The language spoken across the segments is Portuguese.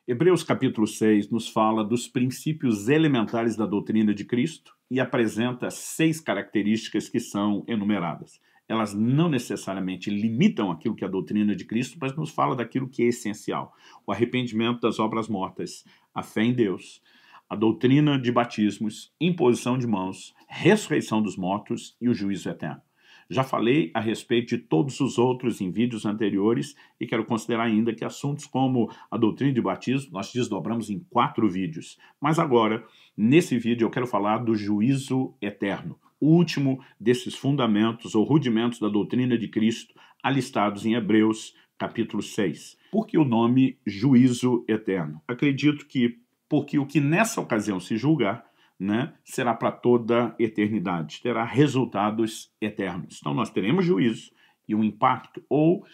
Hebreus capítulo 6 nos fala dos princípios elementares da doutrina de Cristo e apresenta 6 características que são enumeradas. Elas não necessariamente limitam aquilo que é a doutrina de Cristo, mas nos fala daquilo que é essencial. O arrependimento das obras mortas, a fé em Deus, a doutrina de batismos, imposição de mãos, ressurreição dos mortos e o juízo eterno. Já falei a respeito de todos os outros em vídeos anteriores e quero considerar ainda que assuntos como a doutrina de batismo nós desdobramos em 4 vídeos. Mas agora, nesse vídeo, eu quero falar do juízo eterno, o último desses fundamentos ou rudimentos da doutrina de Cristo alistados em Hebreus capítulo 6. Por que o nome juízo eterno? Acredito que porque o que nessa ocasião se julgar, será para toda a eternidade, terá resultados eternos. Então nós teremos juízo e o impacto ou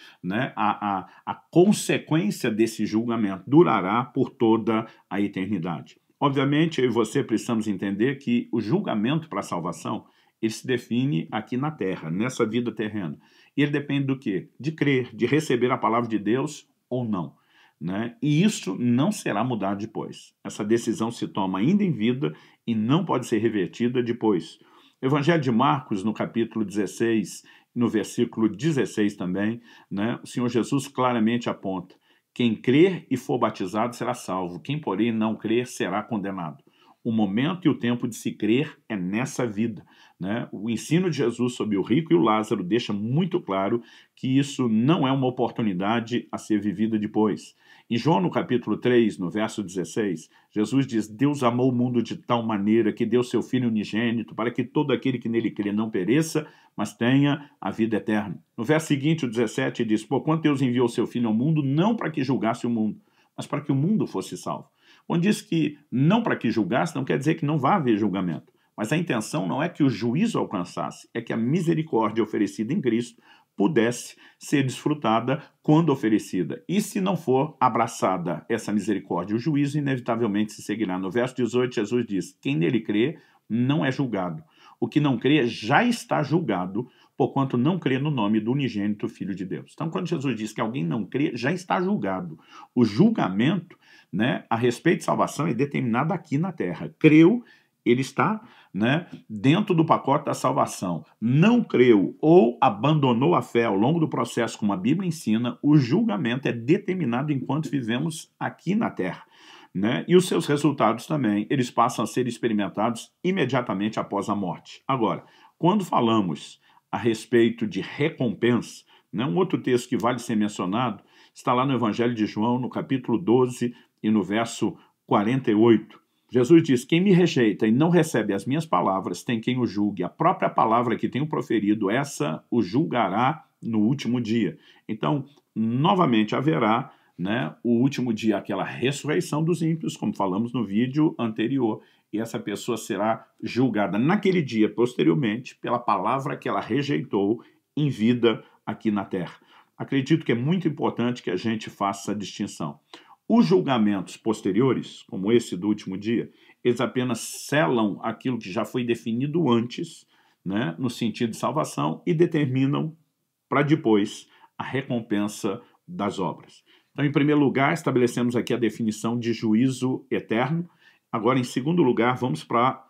a consequência desse julgamento durará por toda a eternidade. Obviamente, eu e você precisamos entender que o julgamento para a salvação ele se define aqui na terra, nessa vida terrena. E ele depende do quê? De crer, de receber a palavra de Deus ou não. E isso não será mudado depois. Essa decisão se toma ainda em vida e não pode ser revertida depois. O Evangelho de Marcos, no capítulo 16, no versículo 16 também, o Senhor Jesus claramente aponta: quem crer e for batizado será salvo, quem, porém, não crer será condenado. O momento e o tempo de se crer é nessa vida. O ensino de Jesus sobre o rico e o Lázaro deixa muito claro que isso não é uma oportunidade a ser vivida depois. Em João, no capítulo 3, no verso 16, Jesus diz: Deus amou o mundo de tal maneira que deu seu Filho unigênito para que todo aquele que nele crê não pereça, mas tenha a vida eterna. No verso seguinte, o 17, diz: porquanto Deus enviou seu Filho ao mundo não para que julgasse o mundo, mas para que o mundo fosse salvo. Quando diz que não para que julgasse, não quer dizer que não vá haver julgamento. Mas a intenção não é que o juízo alcançasse, é que a misericórdia oferecida em Cristo pudesse ser desfrutada quando oferecida. E se não for abraçada essa misericórdia, o juízo inevitavelmente se seguirá. No verso 18, Jesus diz: quem nele crê não é julgado. O que não crê já está julgado, porquanto não crê no nome do unigênito Filho de Deus. Então, quando Jesus diz que alguém não crê, já está julgado. O julgamento a respeito de salvação é determinado aqui na terra. Creu, ele está dentro do pacote da salvação. Não creu ou abandonou a fé ao longo do processo, como a Bíblia ensina, o julgamento é determinado enquanto vivemos aqui na terra. E os seus resultados também, eles passam a ser experimentados imediatamente após a morte. Agora, quando falamos a respeito de recompensa, um outro texto que vale ser mencionado está lá no Evangelho de João, no capítulo 12 e no verso 48. Jesus diz: quem me rejeita e não recebe as minhas palavras, tem quem o julgue. A própria palavra que tenho proferido, essa o julgará no último dia. Então, novamente haverá o último dia, aquela ressurreição dos ímpios, como falamos no vídeo anterior, e essa pessoa será julgada naquele dia, posteriormente, pela palavra que ela rejeitou em vida aqui na terra. Acredito que é muito importante que a gente faça essa distinção. Os julgamentos posteriores, como esse do último dia, eles apenas selam aquilo que já foi definido antes, no sentido de salvação, e determinam para depois a recompensa das obras. Então, em primeiro lugar, estabelecemos aqui a definição de juízo eterno. Agora, em segundo lugar, vamos para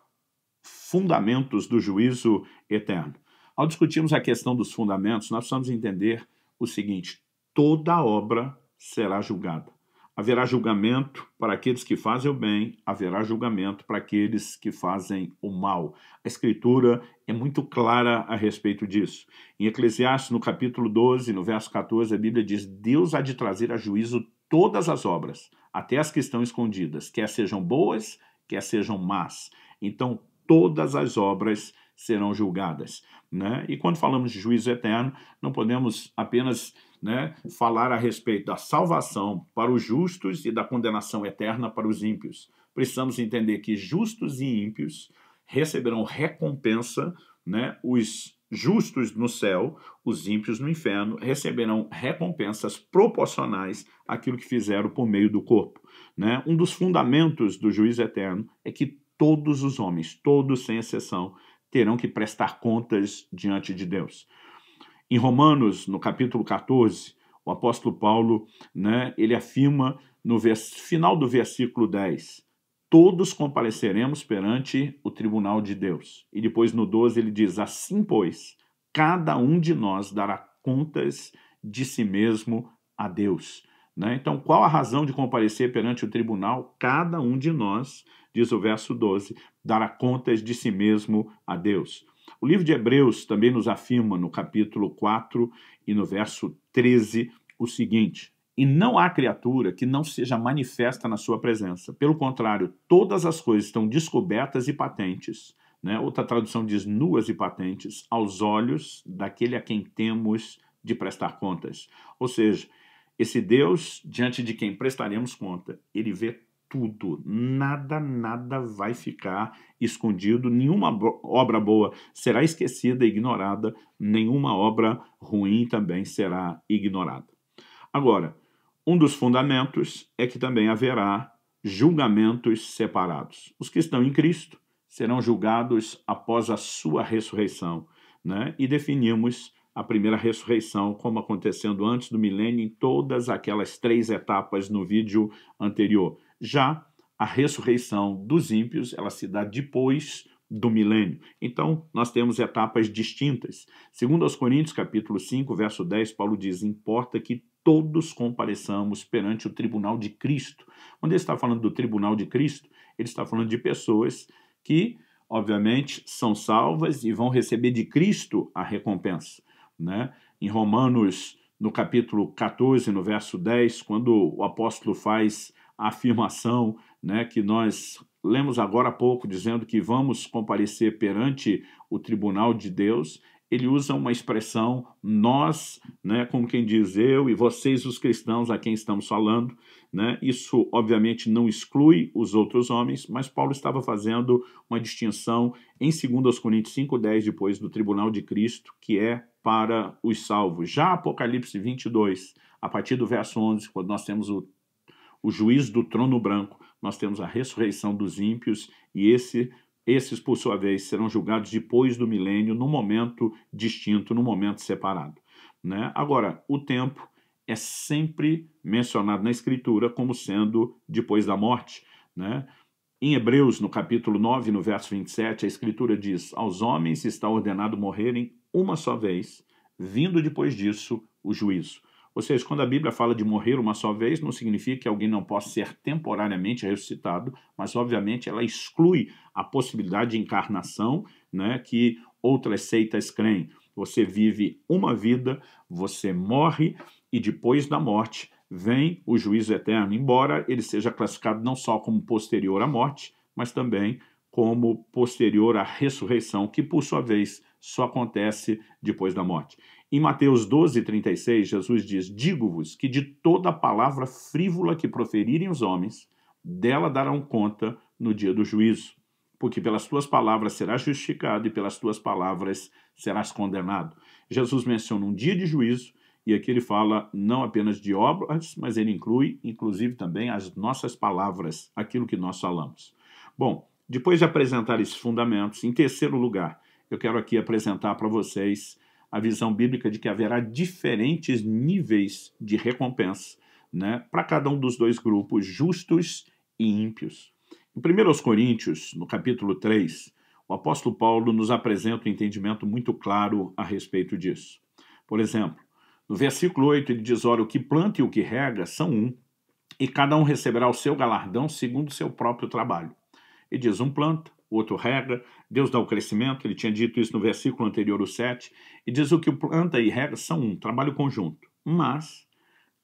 fundamentos do juízo eterno. Ao discutirmos a questão dos fundamentos, nós precisamos entender o seguinte: toda obra será julgada. Haverá julgamento para aqueles que fazem o bem, haverá julgamento para aqueles que fazem o mal. A Escritura é muito clara a respeito disso. Em Eclesiastes, no capítulo 12, no verso 14, a Bíblia diz: Deus há de trazer a juízo todas as obras, até as que estão escondidas, quer sejam boas, quer sejam más. Então, todas as obras serão julgadas. E quando falamos de juízo eterno, não podemos apenas falar a respeito da salvação para os justos e da condenação eterna para os ímpios. Precisamos entender que justos e ímpios receberão recompensa, os justos no céu, os ímpios no inferno, receberão recompensas proporcionais àquilo que fizeram por meio do corpo. Um dos fundamentos do juízo eterno é que todos os homens, todos sem exceção, terão que prestar contas diante de Deus. Em Romanos, no capítulo 14, o apóstolo Paulo, ele afirma no final do versículo 10, todos compareceremos perante o tribunal de Deus. E depois no 12 ele diz, assim pois, cada um de nós dará contas de si mesmo a Deus. Né? Então, qual a razão de comparecer perante o tribunal? Cada um de nós, diz o verso 12, dará contas de si mesmo a Deus. O livro de Hebreus também nos afirma, no capítulo 4 e no verso 13, o seguinte: e não há criatura que não seja manifesta na sua presença. Pelo contrário, todas as coisas estão descobertas e patentes. Né? Outra tradução diz nuas e patentes, aos olhos daquele a quem temos de prestar contas. Ou seja, esse Deus, diante de quem prestaremos conta, ele vê tudo, nada vai ficar escondido, nenhuma obra boa será esquecida e ignorada, nenhuma obra ruim também será ignorada. Agora, um dos fundamentos é que também haverá julgamentos separados. Os que estão em Cristo serão julgados após a sua ressurreição, né? E definimos a primeira ressurreição como acontecendo antes do milênio em todas aquelas 3 etapas no vídeo anterior. Já a ressurreição dos ímpios, ela se dá depois do milênio. Então, nós temos etapas distintas. Segundo aos Coríntios, capítulo 5, verso 10, Paulo diz, importa que todos compareçamos perante o tribunal de Cristo. Quando ele está falando do tribunal de Cristo, ele está falando de pessoas que, obviamente, são salvas e vão receber de Cristo a recompensa. Né? Em Romanos, no capítulo 14, no verso 10, quando o apóstolo faz a afirmação, né, que nós lemos agora há pouco, dizendo que vamos comparecer perante o tribunal de Deus, ele usa uma expressão nós, né, como quem diz eu e vocês os cristãos a quem estamos falando. Né? Isso obviamente não exclui os outros homens, mas Paulo estava fazendo uma distinção em 2 Coríntios 5:10, depois do tribunal de Cristo, que é para os salvos. Já Apocalipse 22, a partir do verso 11, quando nós temos o juízo do trono branco, nós temos a ressurreição dos ímpios e esses, por sua vez, serão julgados depois do milênio, num momento distinto, num momento separado. Né? Agora, o tempo é sempre mencionado na Escritura como sendo depois da morte. Né? Em Hebreus, no capítulo 9, no verso 27, a Escritura diz, aos homens está ordenado morrerem uma só vez, vindo depois disso o juízo. Ou seja, quando a Bíblia fala de morrer uma só vez, não significa que alguém não possa ser temporariamente ressuscitado, mas obviamente ela exclui a possibilidade de encarnação, né, que outras seitas creem. Você vive uma vida, você morre e depois da morte vem o juízo eterno, embora ele seja classificado não só como posterior à morte, mas também como posterior à ressurreição, que por sua vez só acontece depois da morte. Em Mateus 12:36, Jesus diz, digo-vos que de toda palavra frívola que proferirem os homens, dela darão conta no dia do juízo. Porque pelas tuas palavras serás justificado e pelas tuas palavras serás condenado. Jesus menciona um dia de juízo e aqui ele fala não apenas de obras, mas ele inclui, inclusive, também as nossas palavras, aquilo que nós falamos. Bom, depois de apresentar esses fundamentos, em terceiro lugar, eu quero aqui apresentar para vocês a visão bíblica de que haverá diferentes níveis de recompensa, né, para cada um dos dois grupos, justos e ímpios. Em 1 Coríntios, no capítulo 3, o apóstolo Paulo nos apresenta um entendimento muito claro a respeito disso. Por exemplo, no versículo 8 ele diz, ora, o que planta e o que rega são um, e cada um receberá o seu galardão segundo o seu próprio trabalho. Ele diz, um planta, o outro rega, Deus dá o crescimento, ele tinha dito isso no versículo anterior, o 7, e diz o que planta e rega são um, trabalho conjunto, mas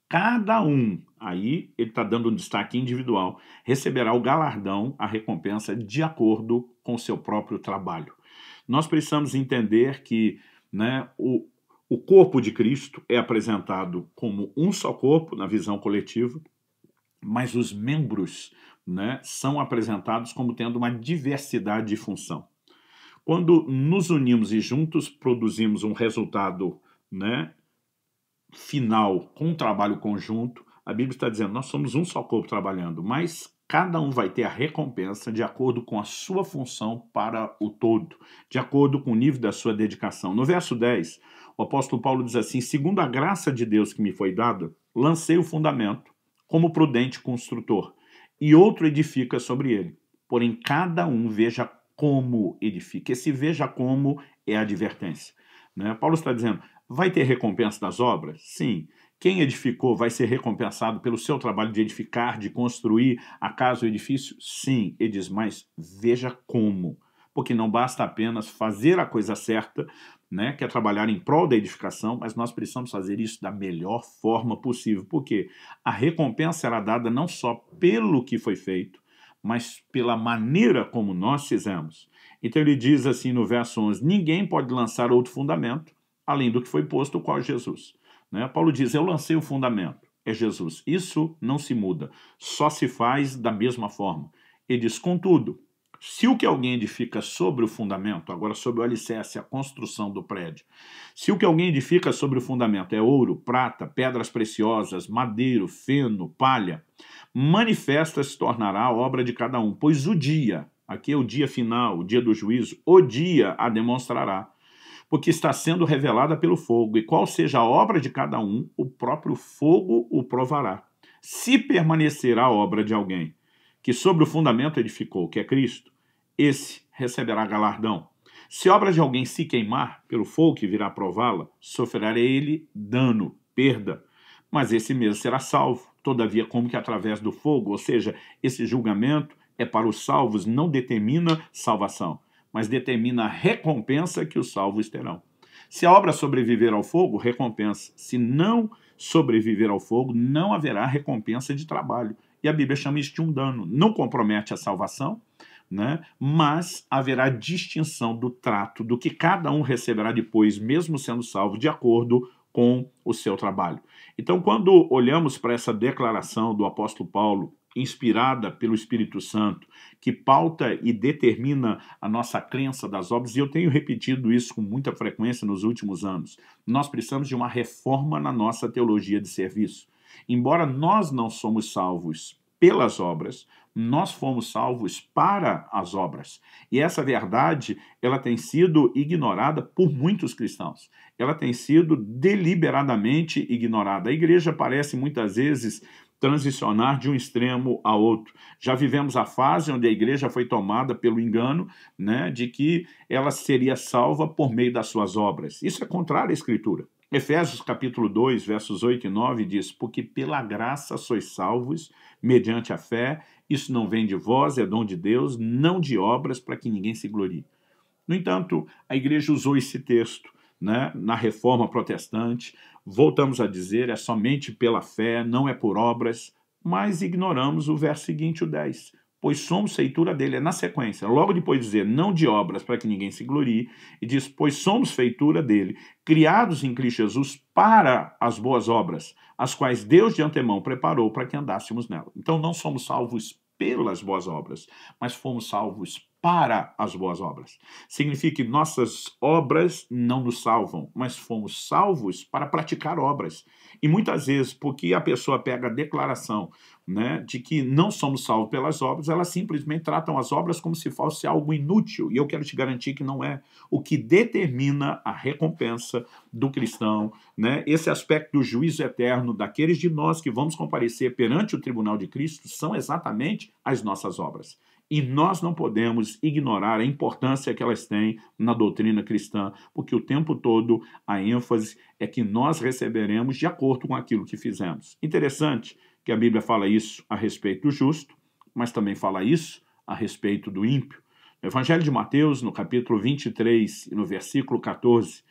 cada um, aí ele está dando um destaque individual, receberá o galardão, a recompensa, de acordo com o seu próprio trabalho. Nós precisamos entender que, né, o corpo de Cristo é apresentado como um só corpo na visão coletiva, mas os membros, né, são apresentados como tendo uma diversidade de função. Quando nos unimos e juntos produzimos um resultado, né, final com um trabalho conjunto, a Bíblia está dizendo, nós somos um só corpo trabalhando, mas cada um vai ter a recompensa de acordo com a sua função para o todo, de acordo com o nível da sua dedicação. No verso 10, o apóstolo Paulo diz assim, segundo a graça de Deus que me foi dada, lancei o fundamento, como prudente construtor, e outro edifica sobre ele. Porém, cada um veja como edifica. Esse veja como é a advertência. Né? Paulo está dizendo, vai ter recompensa das obras? Sim. Quem edificou vai ser recompensado pelo seu trabalho de edificar, de construir a casa ou edifício? Sim. Ele diz, mas veja como. Porque não basta apenas fazer a coisa certa, né, que é trabalhar em prol da edificação, mas nós precisamos fazer isso da melhor forma possível. Porque a recompensa será dada não só pelo que foi feito, mas pela maneira como nós fizemos. Então ele diz assim no verso 11, ninguém pode lançar outro fundamento, além do que foi posto, o qual é Jesus. Né? Paulo diz, eu lancei o fundamento, é Jesus. Isso não se muda, só se faz da mesma forma. Ele diz, contudo, se o que alguém edifica sobre o fundamento, agora sobre o alicerce, a construção do prédio, se o que alguém edifica sobre o fundamento é ouro, prata, pedras preciosas, madeiro, feno, palha, manifesta se tornará a obra de cada um, pois o dia, aqui é o dia final, o dia do juízo, o dia a demonstrará, porque está sendo revelada pelo fogo, e qual seja a obra de cada um, o próprio fogo o provará. Se permanecer a obra de alguém que sobre o fundamento edificou, que é Cristo, esse receberá galardão. Se a obra de alguém se queimar pelo fogo que virá prová-la, sofrerá ele dano, perda, mas esse mesmo será salvo. Todavia, como que através do fogo, ou seja, esse julgamento é para os salvos, não determina salvação, mas determina a recompensa que os salvos terão. Se a obra sobreviver ao fogo, recompensa. Se não sobreviver ao fogo, não haverá recompensa de trabalho. E a Bíblia chama isso de um dano. Não compromete a salvação, né? Mas haverá distinção do trato, do que cada um receberá depois, mesmo sendo salvo, de acordo com o seu trabalho. Então, quando olhamos para essa declaração do apóstolo Paulo, inspirada pelo Espírito Santo, que pauta e determina a nossa crença das obras, e eu tenho repetido isso com muita frequência nos últimos anos, nós precisamos de uma reforma na nossa teologia de serviço. Embora nós não somos salvos pelas obras, nós fomos salvos para as obras. E essa verdade, ela tem sido ignorada por muitos cristãos. Ela tem sido deliberadamente ignorada. A igreja parece muitas vezes transicionar de um extremo a outro. Já vivemos a fase onde a igreja foi tomada pelo engano, né, de que ela seria salva por meio das suas obras. Isso é contrário à Escritura. Efésios capítulo 2, versos 8 e 9 diz, porque pela graça sois salvos, mediante a fé, isso não vem de vós, é dom de Deus, não de obras, para que ninguém se glorie. No entanto, a igreja usou esse texto, né, na reforma protestante, voltamos a dizer, é somente pela fé, não é por obras, mas ignoramos o verso seguinte, o 10. Pois somos feitura dele, é na sequência, logo depois de dizer, não de obras para que ninguém se glorie, e diz, pois somos feitura dele, criados em Cristo Jesus para as boas obras, as quais Deus de antemão preparou para que andássemos nela. Então não somos salvos pelas boas obras, mas fomos salvos para as boas obras. Significa que nossas obras não nos salvam, mas fomos salvos para praticar obras. E muitas vezes, porque a pessoa pega a declaração, né, de que não somos salvos pelas obras, elas simplesmente tratam as obras como se fosse algo inútil. E eu quero te garantir que não é. O que determina a recompensa do cristão, né, esse aspecto do juízo eterno daqueles de nós que vamos comparecer perante o tribunal de Cristo, são exatamente as nossas obras. E nós não podemos ignorar a importância que elas têm na doutrina cristã, porque o tempo todo a ênfase é que nós receberemos de acordo com aquilo que fizemos. Interessante que a Bíblia fala isso a respeito do justo, mas também fala isso a respeito do ímpio. No Evangelho de Mateus, no capítulo 23 e no versículo 14,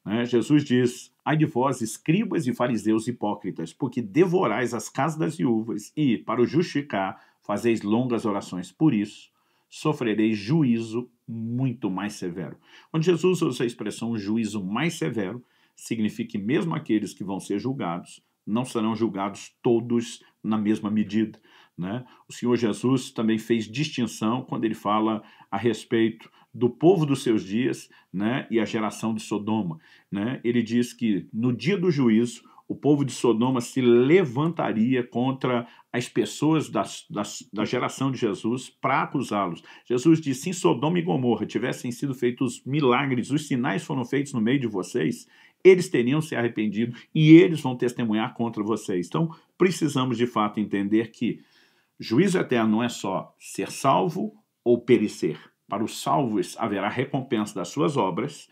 né, Jesus diz, ai de vós, escribas e fariseus hipócritas, porque devorais as casas das viúvas e, para o justificar, fazeis longas orações, por isso sofrereis juízo muito mais severo. Quando Jesus usa a expressão juízo mais severo, significa que mesmo aqueles que vão ser julgados, não serão julgados todos na mesma medida, né? O Senhor Jesus também fez distinção quando ele fala a respeito do povo dos seus dias, né, e a geração de Sodoma, né? Ele diz que no dia do juízo, o povo de Sodoma se levantaria contra as pessoas da geração de Jesus para acusá-los. Jesus disse, se em Sodoma e Gomorra tivessem sido feitos milagres, os sinais foram feitos no meio de vocês, eles teriam se arrependido e eles vão testemunhar contra vocês. Então, precisamos de fato entender que juízo eterno não é só ser salvo ou perecer. Para os salvos haverá recompensa das suas obras,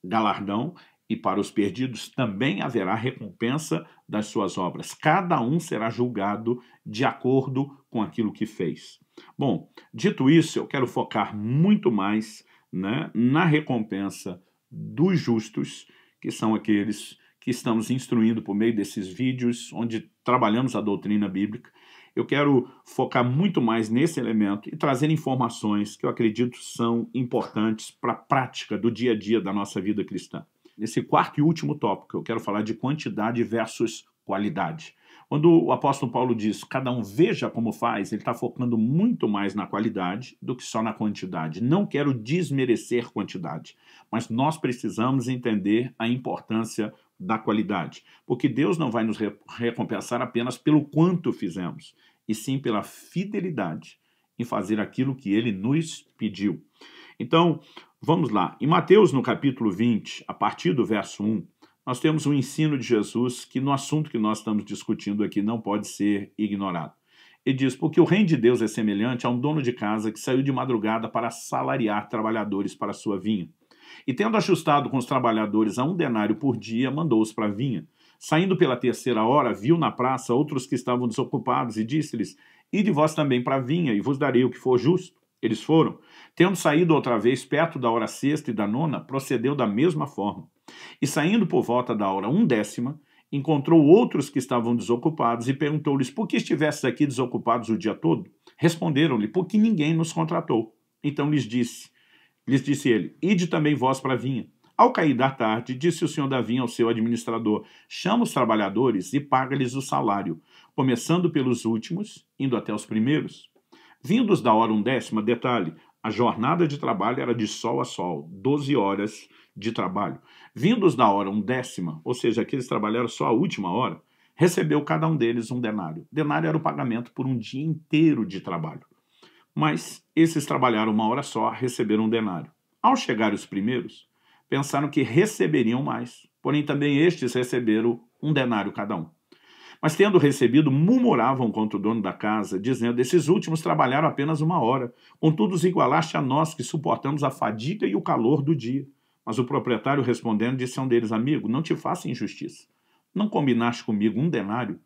galardão, e para os perdidos também haverá recompensa das suas obras. Cada um será julgado de acordo com aquilo que fez. Bom, dito isso, eu quero focar muito mais, né, na recompensa dos justos, que são aqueles que estamos instruindo por meio desses vídeos, onde trabalhamos a doutrina bíblica. Eu quero focar muito mais nesse elemento e trazer informações que eu acredito são importantes para a prática do dia a dia da nossa vida cristã. Nesse quarto e último tópico, eu quero falar de quantidade versus qualidade. Quando o apóstolo Paulo diz, cada um veja como faz, ele está focando muito mais na qualidade do que só na quantidade. Não quero desmerecer quantidade, mas nós precisamos entender a importância da qualidade, porque Deus não vai nos recompensar apenas pelo quanto fizemos, e sim pela fidelidade em fazer aquilo que Ele nos pediu. Então, vamos lá. Em Mateus, no capítulo 20, a partir do verso 1, nós temos um ensino de Jesus que no assunto que nós estamos discutindo aqui não pode ser ignorado. Ele diz, porque o reino de Deus é semelhante a um dono de casa que saiu de madrugada para assalariar trabalhadores para a sua vinha. E tendo ajustado com os trabalhadores a 1 denário por dia, mandou-os para a vinha. Saindo pela 3ª hora, viu na praça outros que estavam desocupados e disse-lhes, ide vós também para a vinha e vos darei o que for justo. Eles foram. Tendo saído outra vez perto da hora 6ª e da 9ª, procedeu da mesma forma. E saindo por volta da hora 1ª, encontrou outros que estavam desocupados e perguntou-lhes, por que estivestes aqui desocupados o dia todo? Responderam-lhe, porque ninguém nos contratou. Então lhes disse ele, ide também vós para a vinha. Ao cair da tarde, disse o senhor da vinha ao seu administrador, chama os trabalhadores e paga-lhes o salário, começando pelos últimos, indo até os primeiros. Vindos da hora 1ª, detalhe, a jornada de trabalho era de sol a sol, 12 horas de trabalho. Vindos da hora 1ª, ou seja, aqueles trabalharam só a última hora, recebeu cada um deles 1 denário. Denário era o pagamento por um dia inteiro de trabalho. Mas esses trabalharam 1 hora só, receberam 1 denário. Ao chegar os primeiros, pensaram que receberiam mais, porém também estes receberam 1 denário cada um. Mas tendo recebido, murmuravam contra o dono da casa, dizendo, esses últimos trabalharam apenas 1 hora, contudo os igualaste a nós, que suportamos a fadiga e o calor do dia. Mas o proprietário respondendo, disse a um deles, amigo, não te faça injustiça. Não combinaste comigo 1 denário?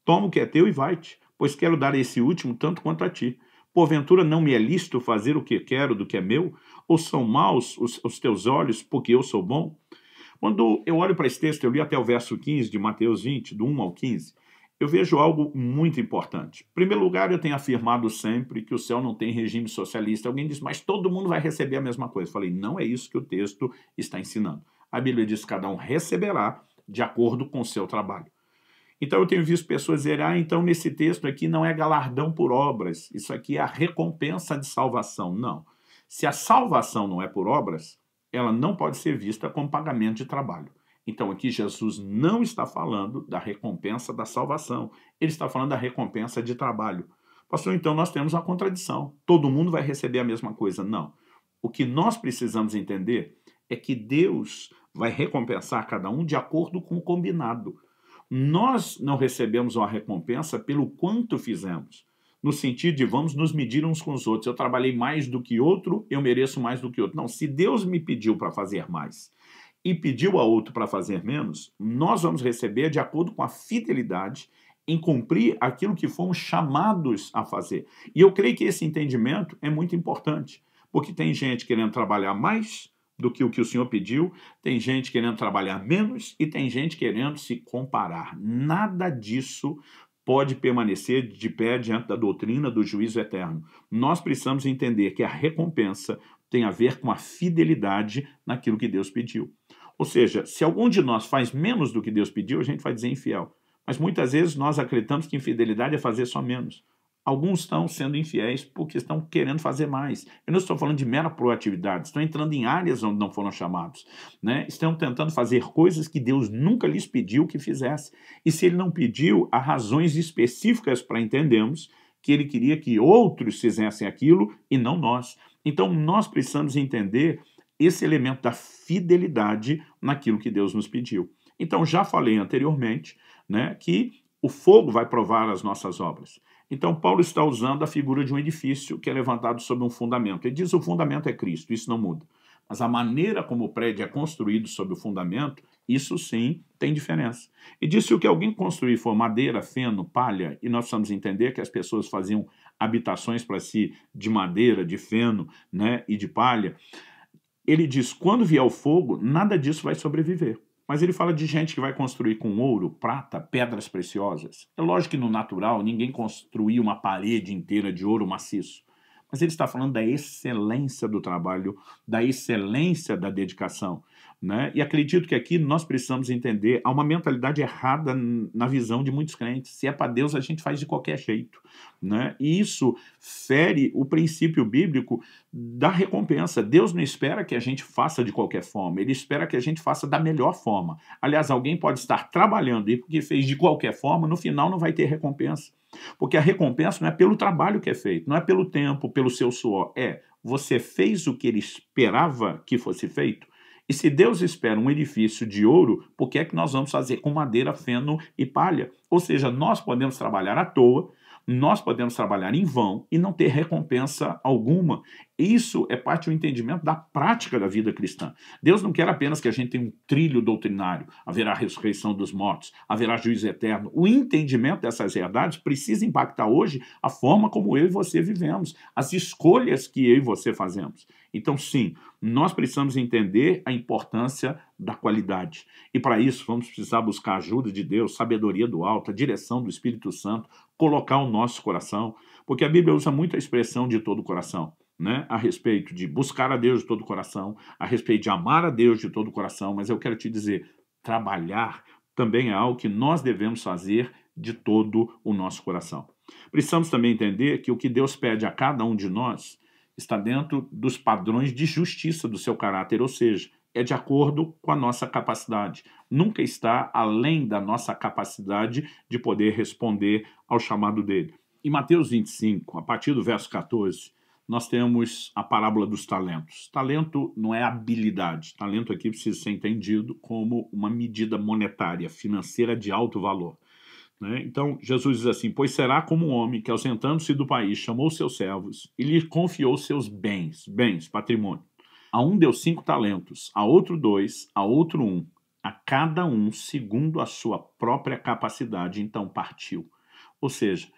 Toma o que é teu e vai-te, pois quero dar a esse último tanto quanto a ti. Porventura não me é lícito fazer o que quero do que é meu? Ou são maus os teus olhos, porque eu sou bom? Quando eu olho para esse texto, eu li até o verso 15 de Mateus 20, do 1 ao 15, eu vejo algo muito importante. Em primeiro lugar, eu tenho afirmado sempre que o céu não tem regime socialista. Alguém diz, mas todo mundo vai receber a mesma coisa. Eu falei, não é isso que o texto está ensinando. A Bíblia diz que cada um receberá de acordo com o seu trabalho. Então eu tenho visto pessoas dizer, então nesse texto aqui não é galardão por obras, isso aqui é a recompensa de salvação. Não. Se a salvação não é por obras, ela não pode ser vista como pagamento de trabalho. Então aqui Jesus não está falando da recompensa da salvação, ele está falando da recompensa de trabalho. Pastor, então nós temos uma contradição, todo mundo vai receber a mesma coisa. Não. O que nós precisamos entender é que Deus vai recompensar cada um de acordo com o combinado. Nós não recebemos uma recompensa pelo quanto fizemos, no sentido de vamos nos medir uns com os outros. Eu trabalhei mais do que outro, eu mereço mais do que outro. Não, se Deus me pediu para fazer mais e pediu a outro para fazer menos, nós vamos receber de acordo com a fidelidade em cumprir aquilo que fomos chamados a fazer. E eu creio que esse entendimento é muito importante, porque tem gente querendo trabalhar mais do que o Senhor pediu, tem gente querendo trabalhar menos e tem gente querendo se comparar. Nada disso pode permanecer de pé diante da doutrina do juízo eterno. Nós precisamos entender que a recompensa tem a ver com a fidelidade naquilo que Deus pediu. Ou seja, se algum de nós faz menos do que Deus pediu, a gente vai dizer infiel. Mas muitas vezes nós acreditamos que infidelidade é fazer só menos. Alguns estão sendo infiéis porque estão querendo fazer mais. Eu não estou falando de mera proatividade, estão entrando em áreas onde não foram chamados, né? Estão tentando fazer coisas que Deus nunca lhes pediu que fizesse. E se Ele não pediu, há razões específicas para entendermos que Ele queria que outros fizessem aquilo e não nós. Então nós precisamos entender esse elemento da fidelidade naquilo que Deus nos pediu. Então, já falei anteriormente, né, que o fogo vai provar as nossas obras. Então, Paulo está usando a figura de um edifício que é levantado sobre um fundamento. Ele diz que o fundamento é Cristo, isso não muda. Mas a maneira como o prédio é construído sobre o fundamento, isso sim tem diferença. E diz que o que alguém construir for madeira, feno, palha, e nós precisamos entender que as pessoas faziam habitações para si de madeira, de feno, né, e de palha. Ele diz, quando vier o fogo, nada disso vai sobreviver. Mas ele fala de gente que vai construir com ouro, prata, pedras preciosas. É lógico que no natural ninguém construía uma parede inteira de ouro maciço. Mas ele está falando da excelência do trabalho, da excelência da dedicação, né? E acredito que aqui nós precisamos entender, há uma mentalidade errada na visão de muitos crentes. Se é para Deus, a gente faz de qualquer jeito, né? E isso fere o princípio bíblico da recompensa. Deus não espera que a gente faça de qualquer forma, ele espera que a gente faça da melhor forma. Aliás, alguém pode estar trabalhando e porque fez de qualquer forma, no final não vai ter recompensa. Porque a recompensa não é pelo trabalho que é feito, não é pelo tempo, pelo seu suor. Você fez o que ele esperava que fosse feito? E se Deus espera um edifício de ouro, por que é que nós vamos fazer com madeira, feno e palha? Ou seja, nós podemos trabalhar à toa, nós podemos trabalhar em vão e não ter recompensa alguma. Isso é parte do entendimento da prática da vida cristã. Deus não quer apenas que a gente tenha um trilho doutrinário, haverá ressurreição dos mortos, haverá juízo eterno. O entendimento dessas verdades precisa impactar hoje a forma como eu e você vivemos, as escolhas que eu e você fazemos. Então, sim, nós precisamos entender a importância da qualidade. E para isso, vamos precisar buscar a ajuda de Deus, sabedoria do alto, a direção do Espírito Santo, colocar o nosso coração, porque a Bíblia usa muito a expressão de todo o coração, né? A respeito de buscar a Deus de todo o coração, a respeito de amar a Deus de todo o coração, mas eu quero te dizer, trabalhar também é algo que nós devemos fazer de todo o nosso coração. Precisamos também entender que o que Deus pede a cada um de nós está dentro dos padrões de justiça do seu caráter, ou seja, é de acordo com a nossa capacidade. Nunca está além da nossa capacidade de poder responder ao chamado dele. Em Mateus 25, a partir do verso 14, nós temos a parábola dos talentos. Talento não é habilidade. Talento aqui precisa ser entendido como uma medida monetária, financeira de alto valor. Então, Jesus diz assim, pois será como um homem que, ausentando-se do país, chamou seus servos e lhes confiou seus bens, patrimônio. A um deu 5 talentos, a outro 2, a outro 1, a cada um segundo a sua própria capacidade, então partiu. Ou seja,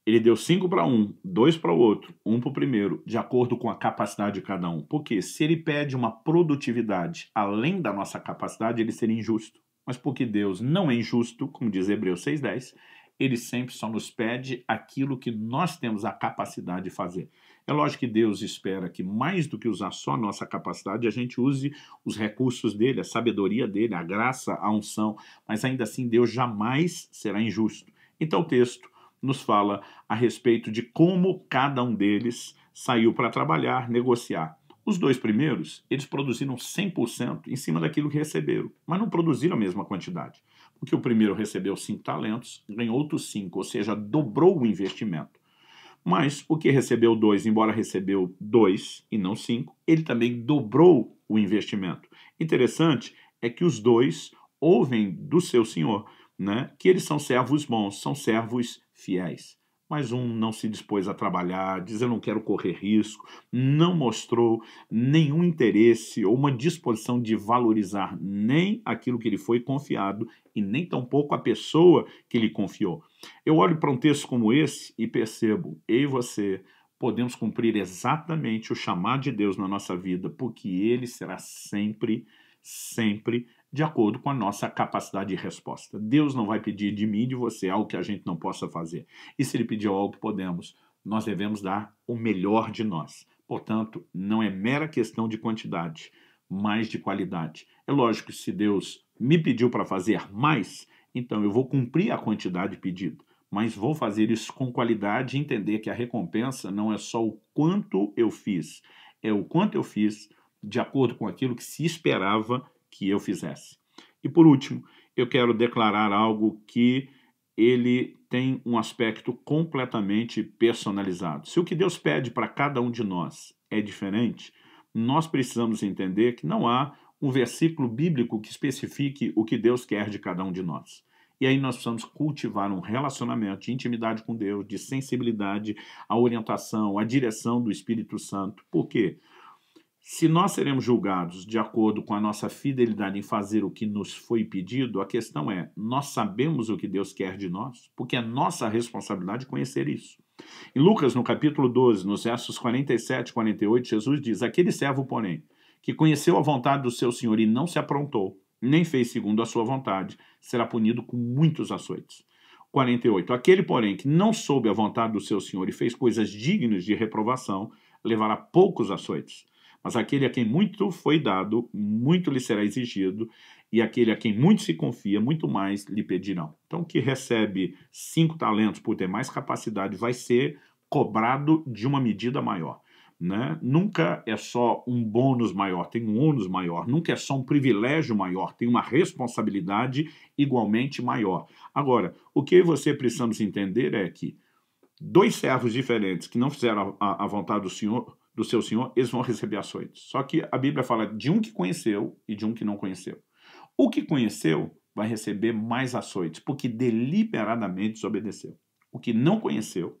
ele deu 5 para um, 2 para o outro, 1 para o primeiro, de acordo com a capacidade de cada um. Porque se ele pede uma produtividade além da nossa capacidade, ele seria injusto. Mas porque Deus não é injusto, como diz Hebreus 6,10, ele sempre só nos pede aquilo que nós temos a capacidade de fazer. É lógico que Deus espera que, mais do que usar só a nossa capacidade, a gente use os recursos dele, a sabedoria dele, a graça, a unção, mas ainda assim Deus jamais será injusto. Então o texto nos fala a respeito de como cada um deles saiu para trabalhar, negociar. Os 2 primeiros, eles produziram 100% em cima daquilo que receberam, mas não produziram a mesma quantidade. Porque o primeiro recebeu 5 talentos, ganhou outros 5, ou seja, dobrou o investimento. Mas o que recebeu 2, embora recebeu 2 e não 5, ele também dobrou o investimento. Interessante é que os 2 ouvem do seu senhor, né, que eles são servos bons, são servos fiéis. Mas um não se dispôs a trabalhar, diz eu não quero correr risco, não mostrou nenhum interesse ou uma disposição de valorizar nem aquilo que lhe foi confiado e nem tampouco a pessoa que lhe confiou. Eu olho para um texto como esse e percebo, eu e você podemos cumprir exatamente o chamado de Deus na nossa vida, porque ele será sempre, sempre de acordo com a nossa capacidade de resposta. Deus não vai pedir de mim e de você algo que a gente não possa fazer. E se ele pedir algo que podemos, nós devemos dar o melhor de nós. Portanto, não é mera questão de quantidade, mas de qualidade. É lógico que se Deus me pediu para fazer mais, então eu vou cumprir a quantidade pedida, mas vou fazer isso com qualidade e entender que a recompensa não é só o quanto eu fiz, é o quanto eu fiz de acordo com aquilo que se esperava que eu fizesse. E por último, eu quero declarar algo que ele tem um aspecto completamente personalizado. Se o que Deus pede para cada um de nós é diferente, nós precisamos entender que não há um versículo bíblico que especifique o que Deus quer de cada um de nós. E aí nós precisamos cultivar um relacionamento de intimidade com Deus, de sensibilidade à orientação, à direção do Espírito Santo. Por quê? Se nós seremos julgados de acordo com a nossa fidelidade em fazer o que nos foi pedido, a questão é, nós sabemos o que Deus quer de nós? Porque é nossa responsabilidade conhecer isso. Em Lucas, no capítulo 12, nos versos 47 e 48, Jesus diz, aquele servo, porém, que conheceu a vontade do seu senhor e não se aprontou, nem fez segundo a sua vontade, será punido com muitos açoites. 48. Aquele, porém, que não soube a vontade do seu senhor e fez coisas dignas de reprovação, levará poucos açoites. Mas aquele a quem muito foi dado, muito lhe será exigido, e aquele a quem muito se confia, muito mais lhe pedirão. Então, o que recebe 5 talentos por ter mais capacidade vai ser cobrado de uma medida maior. Né? Nunca é só um bônus maior, tem um ônus maior. Nunca é só um privilégio maior, tem uma responsabilidade igualmente maior. Agora, o que você precisamos entender é que 2 servos diferentes que não fizeram a vontade do seu senhor, eles vão receber açoites. Só que a Bíblia fala de um que conheceu e de um que não conheceu. O que conheceu vai receber mais açoites, porque deliberadamente desobedeceu. O que não conheceu,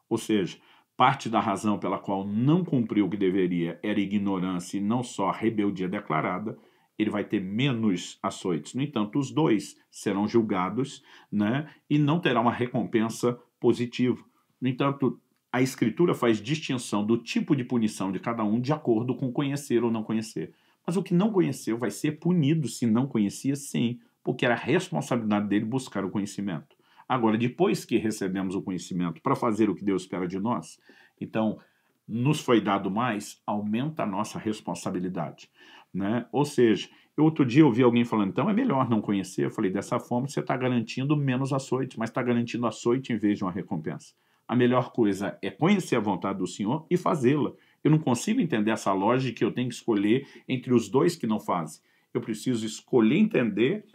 ou seja, parte da razão pela qual não cumpriu o que deveria era ignorância e não só rebeldia declarada, ele vai ter menos açoites. No entanto, os 2 serão julgados, né, e não terá uma recompensa positiva. No entanto, a Escritura faz distinção do tipo de punição de cada um de acordo com conhecer ou não conhecer. Mas o que não conheceu vai ser punido se não conhecia, sim, porque era a responsabilidade dele buscar o conhecimento. Agora, depois que recebemos o conhecimento para fazer o que Deus espera de nós, então, nos foi dado mais, aumenta a nossa responsabilidade. Né? Ou seja, outro dia eu ouvi alguém falando, então é melhor não conhecer. Eu falei, dessa forma você está garantindo menos açoite, mas está garantindo açoite em vez de uma recompensa. A melhor coisa é conhecer a vontade do Senhor e fazê-la. Eu não consigo entender essa lógica que eu tenho que escolher entre os 2 que não fazem. Eu preciso escolher entender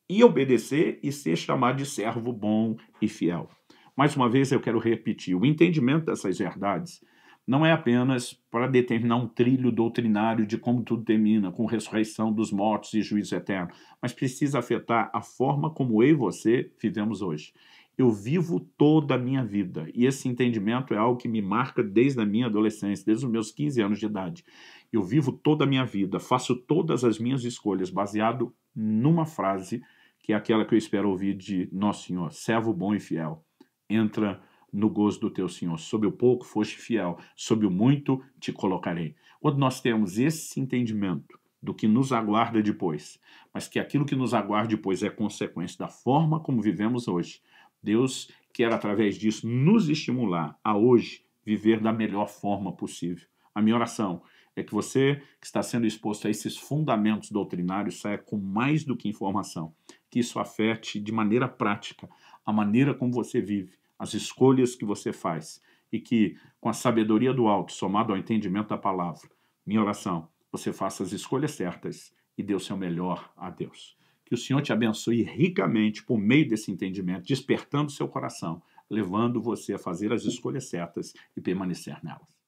e obedecer e ser chamado de servo bom e fiel. Mais uma vez eu quero repetir, o entendimento dessas verdades não é apenas para determinar um trilho doutrinário de como tudo termina, com ressurreição dos mortos e juízo eterno, mas precisa afetar a forma como eu e você vivemos hoje. Eu vivo toda a minha vida, e esse entendimento é algo que me marca desde a minha adolescência, desde os meus 15 anos de idade. Eu vivo toda a minha vida, faço todas as minhas escolhas baseado numa frase, que é aquela que eu espero ouvir de Nosso Senhor, servo bom e fiel, entra no gozo do teu Senhor. Sobre o pouco foste fiel, sobre o muito te colocarei. Quando nós temos esse entendimento do que nos aguarda depois, mas que aquilo que nos aguarda depois é consequência da forma como vivemos hoje, Deus quer, através disso, nos estimular a hoje viver da melhor forma possível. A minha oração é que você que está sendo exposto a esses fundamentos doutrinários saia com mais do que informação, que isso afete de maneira prática a maneira como você vive, as escolhas que você faz, e que, com a sabedoria do alto, somado ao entendimento da palavra, minha oração, você faça as escolhas certas e dê o seu melhor a Deus. Que o Senhor te abençoe ricamente por meio desse entendimento, despertando seu coração, levando você a fazer as escolhas certas e permanecer nelas.